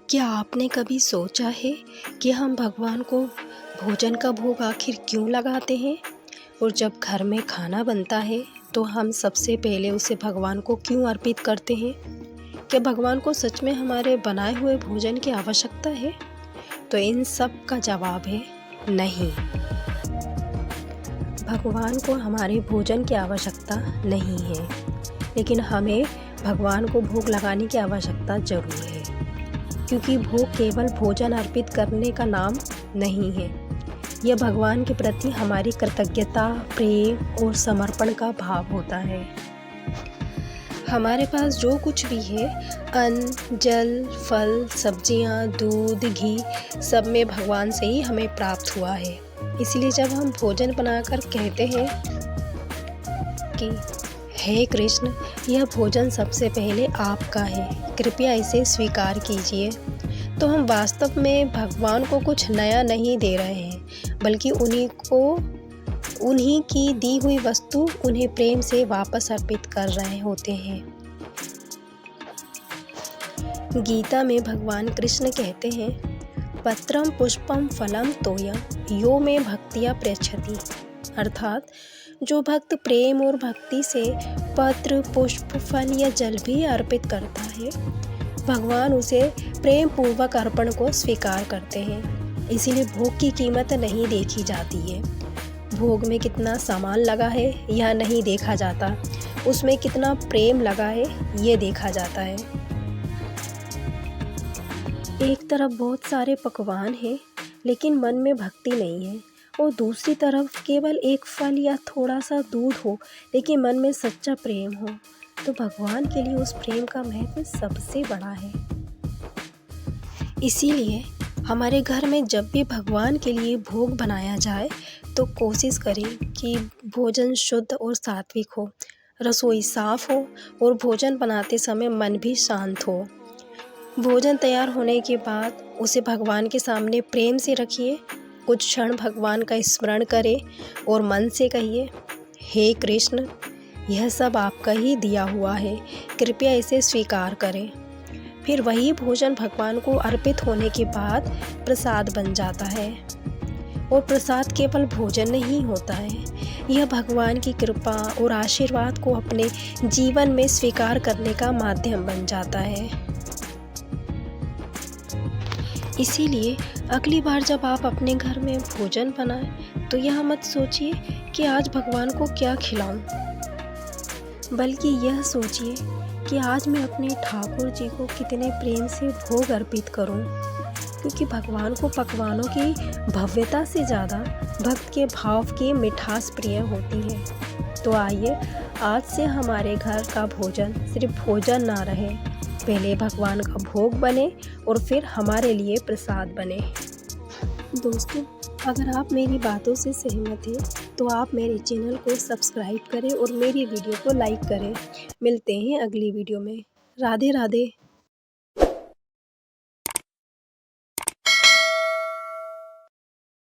क्या आपने कभी सोचा है कि हम भगवान को भोजन का भोग आखिर क्यों लगाते हैं? और जब घर में खाना बनता है तो हम सबसे पहले उसे भगवान को क्यों अर्पित करते हैं? क्या भगवान को सच में हमारे बनाए हुए भोजन की आवश्यकता है? तो इन सब का जवाब है नहीं। भगवान को हमारे भोजन की आवश्यकता नहीं है, लेकिन हमें भगवान को भोग लगाने की आवश्यकता ज़रूर है, क्योंकि भोग केवल भोजन अर्पित करने का नाम नहीं है। यह भगवान के प्रति हमारी कृतज्ञता, प्रेम और समर्पण का भाव होता है। हमारे पास जो कुछ भी है, अन्न, जल, फल, सब्जियां, दूध, घी, सब में भगवान से ही हमें प्राप्त हुआ है। इसलिए जब हम भोजन बनाकर कहते हैं कि हे कृष्ण, यह भोजन सबसे पहले आपका है, कृपया इसे स्वीकार कीजिए, तो हम वास्तव में भगवान को कुछ नया नहीं दे रहे हैं, बल्कि उन्हीं की दी हुई वस्तु उन्हें प्रेम से वापस अर्पित कर रहे होते हैं। गीता में भगवान कृष्ण कहते हैं, पत्रम पुष्पम फलम तोयम यो में भक्तिया प्रयच्छति, अर्थात जो भक्त प्रेम और भक्ति से पत्र, पुष्प, फल या जल भी अर्पित करता है, भगवान उसे प्रेम पूर्वक अर्पण को स्वीकार करते हैं। इसीलिए भोग की कीमत नहीं देखी जाती है, भोग में कितना सामान लगा है यह नहीं देखा जाता, उसमें कितना प्रेम लगा है ये देखा जाता है। एक तरफ बहुत सारे पकवान हैं, लेकिन मन में भक्ति नहीं है, और दूसरी तरफ केवल एक फल या थोड़ा सा दूध हो, लेकिन मन में सच्चा प्रेम हो, तो भगवान के लिए उस प्रेम का महत्व सबसे बड़ा है। इसीलिए हमारे घर में जब भी भगवान के लिए भोग बनाया जाए तो कोशिश करें कि भोजन शुद्ध और सात्विक हो, रसोई साफ हो और भोजन बनाते समय मन भी शांत हो। भोजन तैयार होने के बाद उसे भगवान के सामने प्रेम से रखिए, कुछ क्षण भगवान का स्मरण करें और मन से कहिए, हे कृष्ण, यह सब आपका ही दिया हुआ है, कृपया इसे स्वीकार करें। फिर वही भोजन भगवान को अर्पित होने के बाद प्रसाद बन जाता है, और प्रसाद केवल भोजन नहीं होता है, यह भगवान की कृपा और आशीर्वाद को अपने जीवन में स्वीकार करने का माध्यम बन जाता है। इसीलिए अगली बार जब आप अपने घर में भोजन बनाएं तो यह मत सोचिए कि आज भगवान को क्या खिलाऊं, बल्कि यह सोचिए कि आज मैं अपने ठाकुर जी को कितने प्रेम से भोग अर्पित करूं, क्योंकि भगवान को पकवानों की भव्यता से ज़्यादा भक्त के भाव की मिठास प्रिय होती है। तो आइए आज से हमारे घर का भोजन सिर्फ भोजन ना रहे, पहले भगवान का भोग बने और फिर हमारे लिए प्रसाद बने। दोस्तों, अगर आप मेरी बातों से सहमत हैं तो आप मेरे चैनल को सब्सक्राइब करें और मेरी वीडियो को लाइक करें। मिलते हैं अगली वीडियो में। राधे राधे।